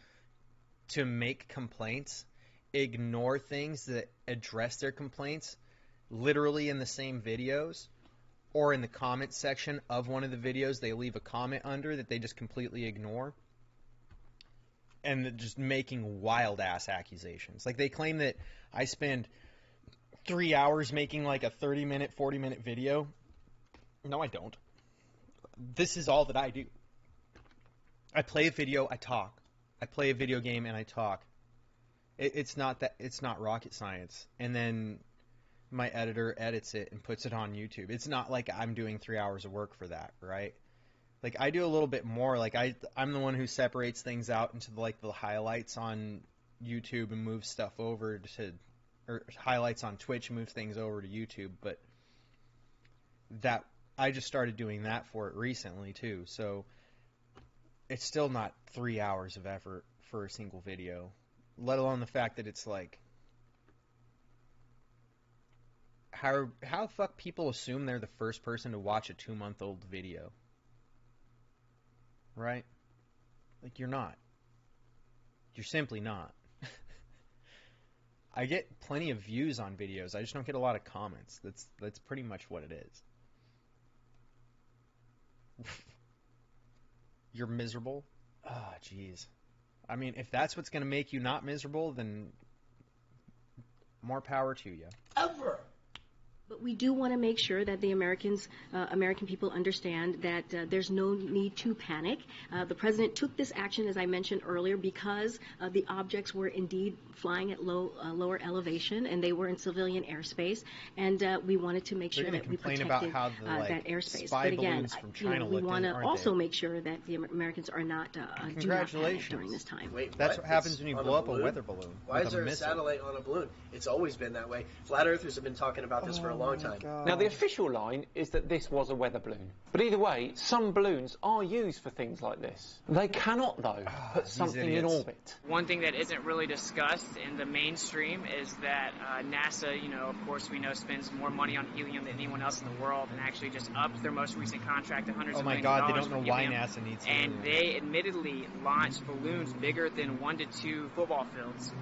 S1: to make complaints, ignore things that address their complaints literally in the same videos, or in the comment section of one of the videos they leave a comment under that they just completely ignore, and just making wild ass accusations. Like, they claim that I spend 3 hours making like a 30-minute, 40-minute video. No, I don't. This is all that I do. I play a video, I talk. I play a video game and I talk. It's not rocket science. And then my editor edits it and puts it on YouTube. It's not like I'm doing 3 hours of work for that, right? Like, I do a little bit more. Like, I'm the one who separates things out into the highlights on YouTube and moves stuff over to, or highlights on Twitch and moves things over to YouTube. But that, I just started doing that for it recently too. So it's still not 3 hours of effort for a single video, let alone the fact that it's like, how the fuck people assume they're the first person to watch a 2-month-old video, right? Like, you're not. You're simply not. I get plenty of views on videos. I just don't get a lot of comments. That's pretty much what it is. You're miserable? Oh, jeez. I mean, if that's what's going to make you not miserable, then more power to you.
S10: Ever.
S13: But we do want to make sure that the American people understand that there's no need to panic. The president took this action, as I mentioned earlier, because the objects were indeed flying at lower elevation, and they were in civilian airspace, and we wanted to make sure that we protected that airspace. But again, we want to also make sure that the Americans are not do not panic during this time.
S8: Wait,
S1: that's what happens when you blow up a weather balloon.
S8: Why is there a satellite on a balloon? It's always been that way. Flat Earthers have been talking about this for a long time.
S3: Now, the official line is that this was a weather balloon. But either way, some balloons are used for things like this. They cannot, though, put something in orbit.
S14: One thing that isn't really discussed in the mainstream is that NASA, of course we know, spends more money on helium than anyone else in the world, and actually just upped their most recent contract to hundreds of millions of dollars.
S1: Oh my God, they don't know why NASA needs helium.
S14: And they admittedly launched balloons bigger than 1 to 2 football fields.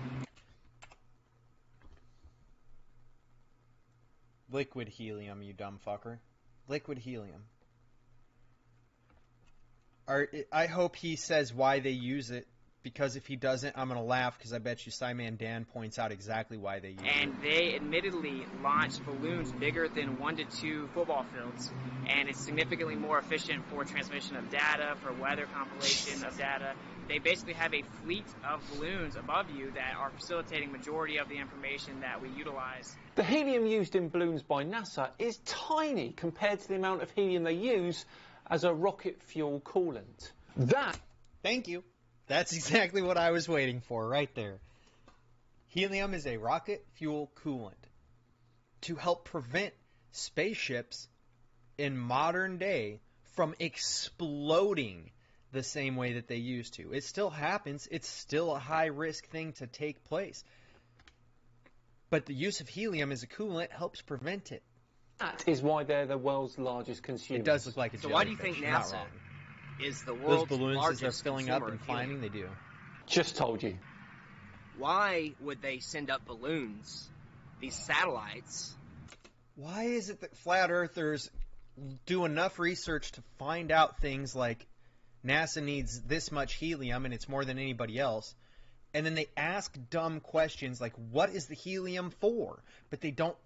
S1: Liquid helium, you dumb fucker. Liquid helium. I hope he says why they use it, because if he doesn't, I'm going to laugh, because I bet you Simon Dan points out exactly why they use it.
S14: And they admittedly launched balloons bigger than 1 to 2 football fields, and it's significantly more efficient for transmission of data, for weather compilation of data. They basically have a fleet of balloons above you that are facilitating majority of the information that we utilize.
S3: The helium used in balloons by NASA is tiny compared to the amount of helium they use as a rocket fuel coolant.
S1: Thank you. That's exactly what I was waiting for right there. Helium is a rocket fuel coolant to help prevent spaceships in modern day from exploding the same way that they used to. It still happens. It's still a high-risk thing to take place. But the use of helium as a coolant helps prevent it.
S3: That is why they're the world's largest consumer.
S1: It does look like a
S15: jellyfish. So why do you think NASA is the world's
S1: Those balloons,
S15: largest
S1: as they're filling up and climbing, they do.
S3: Just told you.
S15: Why would they send up balloons, these satellites?
S1: Why is it that flat earthers do enough research to find out things like NASA needs this much helium and it's more than anybody else, and then they ask dumb questions like, what is the helium for? But they don't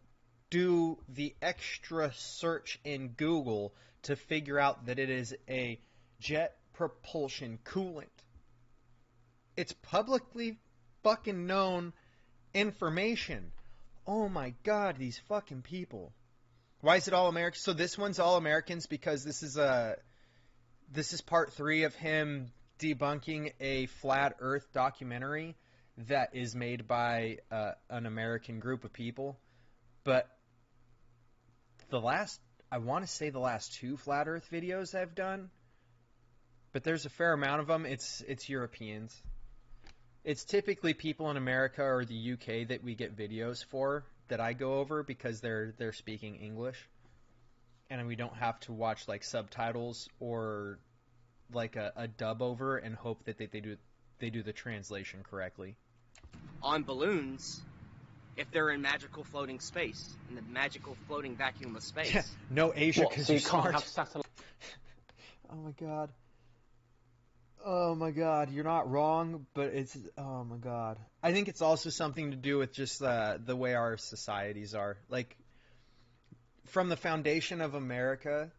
S1: do the extra search in Google to figure out that it is a jet propulsion coolant. It's publicly fucking known information. Oh my God, these fucking people. Why is it all Americans? So this one's all Americans because this is part 3 of him debunking a flat Earth documentary that is made by an American group of people. But I want to say the last 2 flat Earth videos I've done, but there's a fair amount of them. It's Europeans. It's typically people in America or the UK that we get videos for that I go over because they're speaking English, and we don't have to watch like subtitles or like a dub over and hope that they do the translation correctly.
S15: On balloons, if they're in magical floating space, in the magical floating vacuum of space.
S1: Yeah, no Asia because
S3: so
S1: you
S3: can't have satellite.
S1: Oh my God. Oh my God, you're not wrong, but it's, oh my God. I think it's also something to do with just the way our societies are. Like, from the foundation of America,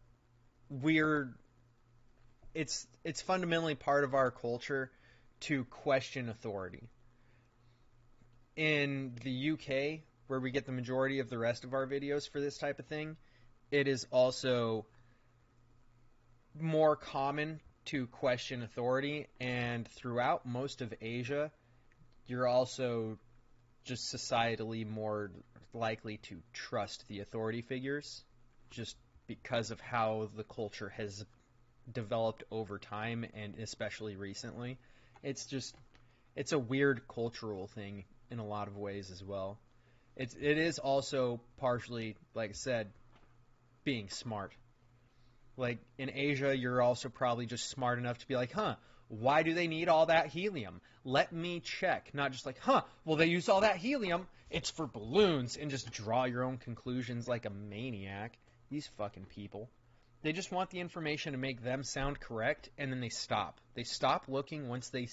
S1: it's fundamentally part of our culture to question authority. In the UK, where we get the majority of the rest of our videos for this type of thing, it is also more common to question authority, and throughout most of Asia, you're also just societally more likely to trust the authority figures, just because of how the culture has developed over time, and especially recently. It's a weird cultural thing in a lot of ways as well. It is also partially, like I said, being smart. Like, in Asia, you're also probably just smart enough to be like, why do they need all that helium? Let me check. Not just like, well, they use all that helium. It's for balloons. And just draw your own conclusions like a maniac. These fucking people. They just want the information to make them sound correct, and then they stop. They stop looking once they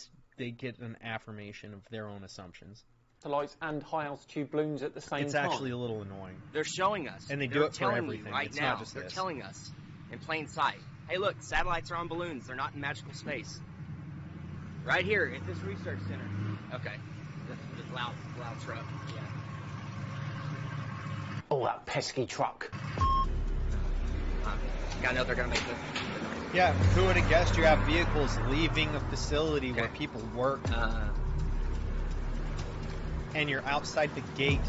S1: get an affirmation of their own assumptions.
S3: Satellites and high-altitude balloons at the same time.
S1: It's actually a little annoying.
S15: They're showing us.
S1: And they do it for everything.
S15: Right
S1: it's
S15: now,
S1: not just
S15: they're
S1: this.
S15: telling us in plain sight. Hey, look, satellites are on balloons. They're not in magical space. Right here at this research center. Okay. This loud truck. Yeah.
S3: Oh, that pesky truck.
S15: I know they're going to make this.
S1: Yeah, who would have guessed you have vehicles leaving a facility where people work, and you're outside the gate.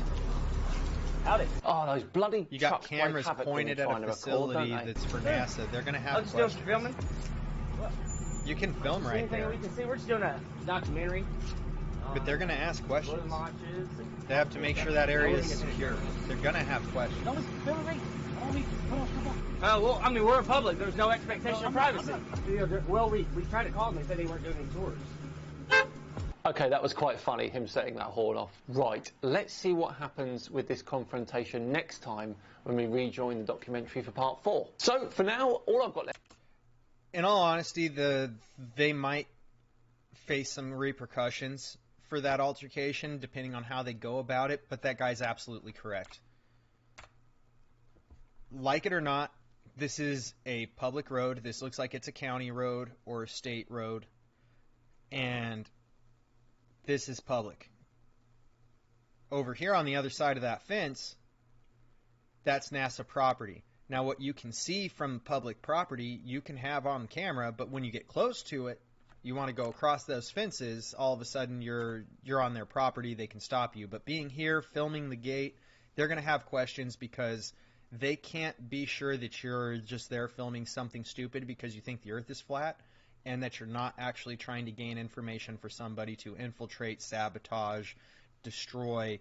S3: Howdy. Oh, those bloody
S1: You got cameras pointed at a facility that's for NASA. They're going to have questions.
S15: Still filming?
S1: You can film right there.
S15: We can see. We're just doing a documentary.
S1: But they're going to ask questions. They have to make sure that area is secure. They're going to have questions.
S15: Well, I mean, we're in public. There's no expectation of privacy. Well, we tried to call them. They said they weren't doing any tours.
S3: Okay, that was quite funny, him setting that horn off. Right, let's see what happens with this confrontation next time when we rejoin the documentary for part 4. So, for now, all I've got left...
S1: In all honesty, they might face some repercussions for that altercation, depending on how they go about it, but that guy's absolutely correct. Like it or not, this is a public road. This looks like it's a county road or a state road, and this is public. Over here on the other side of that fence, that's NASA property. Now, what you can see from public property, you can have on camera, but when you get close to it, you want to go across those fences, all of a sudden you're on their property, they can stop you. But being here, filming the gate, they're going to have questions because they can't be sure that you're just there filming something stupid because you think the Earth is flat, and that you're not actually trying to gain information for somebody to infiltrate, sabotage, destroy,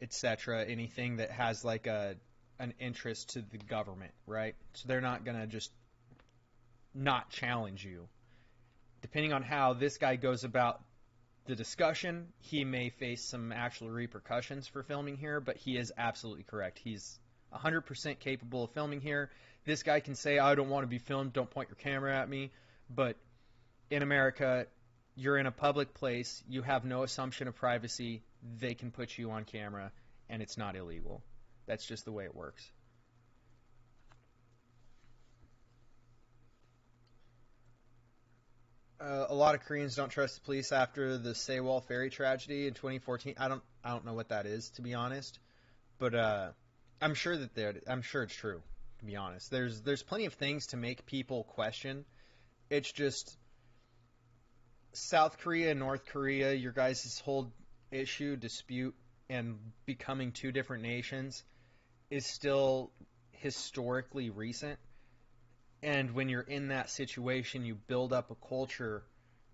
S1: etc., anything that has like an interest to the government, right? So they're not going to just not challenge you. Depending on how this guy goes about the discussion, he may face some actual repercussions for filming here, but he is absolutely correct. He's 100% capable of filming here. This guy can say, I don't want to be filmed, don't point your camera at me. But in America, you're in a public place, you have no assumption of privacy, they can put you on camera, and it's not illegal. That's just the way it works. A lot of Koreans don't trust the police after the Sewol ferry tragedy in 2014. I don't know what that is, to be honest, but I'm sure it's true, to be honest. There's plenty of things to make people question. It's just South Korea and North Korea, your guys' whole dispute, and becoming two different nations is still historically recent. And when you're in that situation, you build up a culture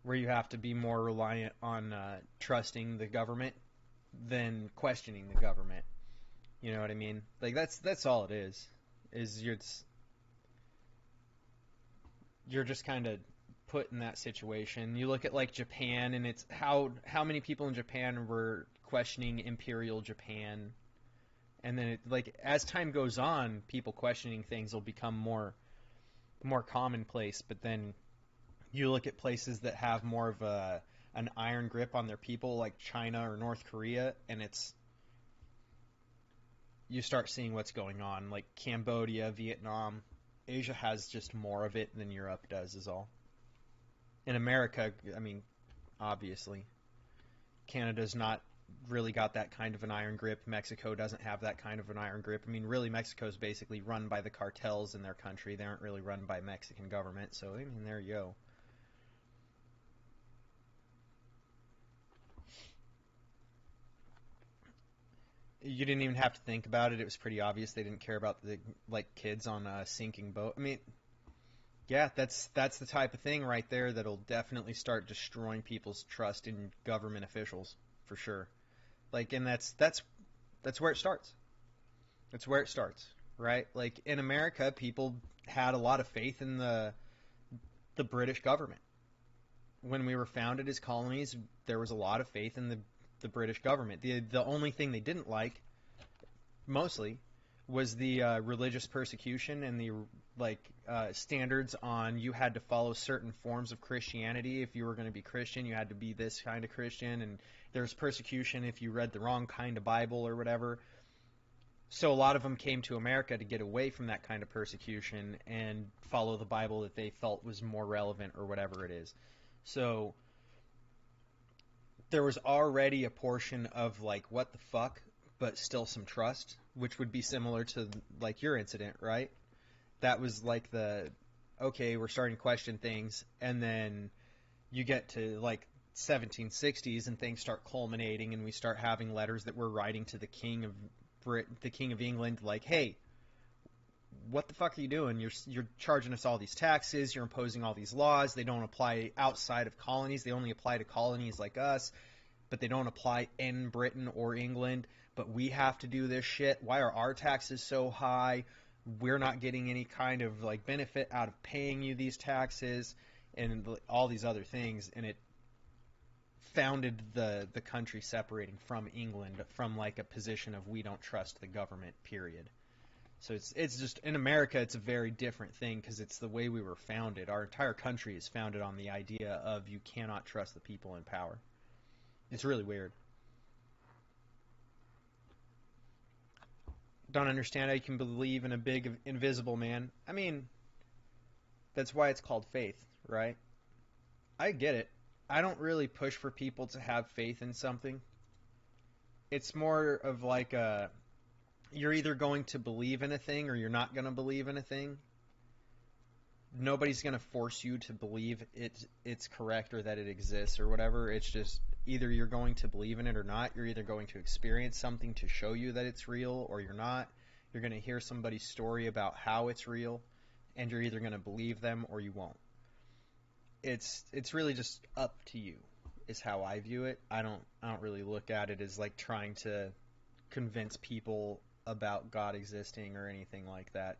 S1: where you have to be more reliant on trusting the government than questioning the government. You know what I mean? Like that's all it is. You're just kind of put in that situation. You look at like Japan, and it's how many people in Japan were questioning Imperial Japan, and then as time goes on, people questioning things will become more commonplace. But then you look at places that have more of an iron grip on their people, like China or North Korea, and you start seeing what's going on, like Cambodia, Vietnam. Asia has just more of it than Europe does, is all. In America, I mean, obviously, Canada's not really got that kind of an iron grip. Mexico doesn't have that kind of an iron grip. I mean, really, Mexico's basically run by the cartels in their country. They aren't really run by Mexican government, so, I mean, there you go. You didn't even have to think about it. It was pretty obvious they didn't care about the kids on a sinking boat. I mean, yeah, that's the type of thing right there that'll definitely start destroying people's trust in government officials, for sure. And that's where it starts. That's where it starts. right? Like, in America, people had a lot of faith in the British government. When we were founded as colonies, there was a lot of faith in the British government. The only thing they didn't like, mostly, was the religious persecution and the standards on you had to follow certain forms of Christianity. If you were going to be Christian, you had to be this kind of Christian, and there was persecution if you read the wrong kind of Bible or whatever. So a lot of them came to America to get away from that kind of persecution and follow the Bible that they felt was more relevant or whatever it is. So there was already a portion of like, what the fuck, but still some trust, which would be similar to like your incident, right? That was like okay, we're starting to question things, and then you get to like 1760s and things start culminating, and we start having letters that we're writing to the King of England, like, hey, what the fuck are you doing? You're charging us all these taxes, you're imposing all these laws, they don't apply outside of colonies, they only apply to colonies like us, but they don't apply in Britain or England, but we have to do this shit. Why are our taxes so high? We're not getting any kind of like benefit out of paying you these taxes, and all these other things, and it founded the country separating from England from like a position of we don't trust the government, period. So it's just, in America, it's a very different thing because it's the way we were founded. Our entire country is founded on the idea of you cannot trust the people in power. It's really weird. Don't understand how you can believe in a big invisible man. I mean, that's why it's called faith, right? I get it. I don't really push for people to have faith in something. It's more of like you're either going to believe in a thing or you're not going to believe in a thing. Nobody's going to force you to believe it's correct or that it exists or whatever. It's just either you're going to believe in it or not. You're either going to experience something to show you that it's real or you're not. You're going to hear somebody's story about how it's real, and you're either going to believe them or you won't. It's really just up to you, is how I view it. I don't really look at it as like trying to convince people about God existing or anything like that.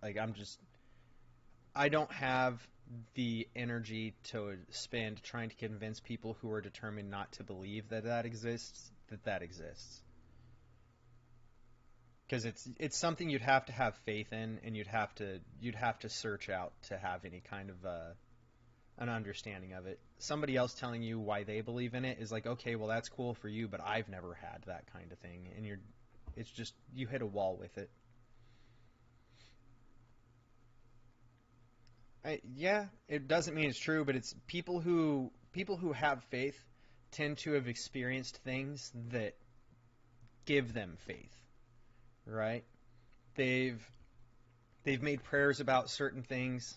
S1: Like, I don't have the energy to spend trying to convince people who are determined not to believe that exists, that exists. Because it's something you'd have to have faith in, and you'd have to search out to have any kind of an understanding of it. Somebody else telling you why they believe in it is like, okay, well, that's cool for you, but I've never had that kind of thing, and it's just, you hit a wall with it. Yeah, it doesn't mean it's true, but it's people who have faith tend to have experienced things that give them faith, right? They've made prayers about certain things.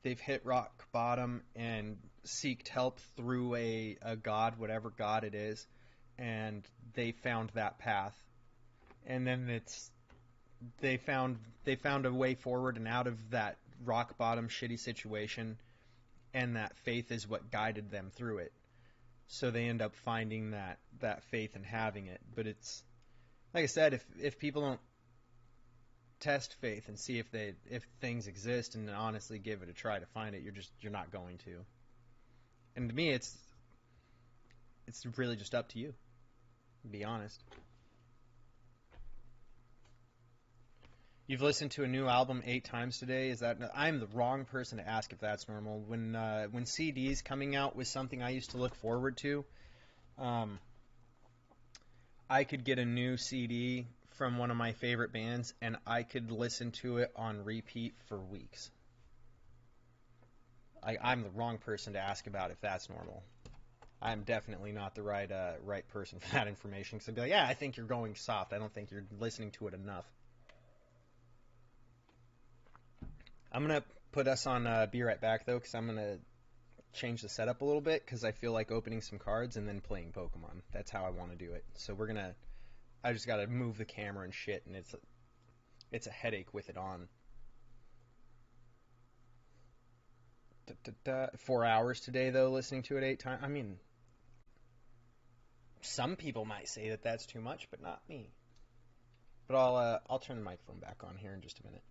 S1: They've hit rock bottom and seeked help through a God, whatever God it is, and they found that path. And then they found a way forward and out of that rock bottom shitty situation, and that faith is what guided them through it. So they end up finding that faith and having it. But it's like I said, if people don't test faith and see if things exist and honestly give it a try to find it, you're not going to. And to me, it's really just up to you, to be honest. You've listened to a new album 8 times today. I'm the wrong person to ask if that's normal. When CDs coming out was something I used to look forward to, I could get a new CD from one of my favorite bands, and I could listen to it on repeat for weeks. I'm the wrong person to ask about if that's normal. I'm definitely not the right person for that information, because I'd be like, yeah, I think you're going soft. I don't think you're listening to it enough. I'm going to put us on Be Right Back, though, because I'm going to change the setup a little bit, because I feel like opening some cards and then playing Pokemon. That's how I want to do it. So I just got to move the camera and shit, and it's a headache with it on. 4 hours today, though, listening to it 8 times. I mean, some people might say that that's too much, but not me. But I'll turn the microphone back on here in just a minute.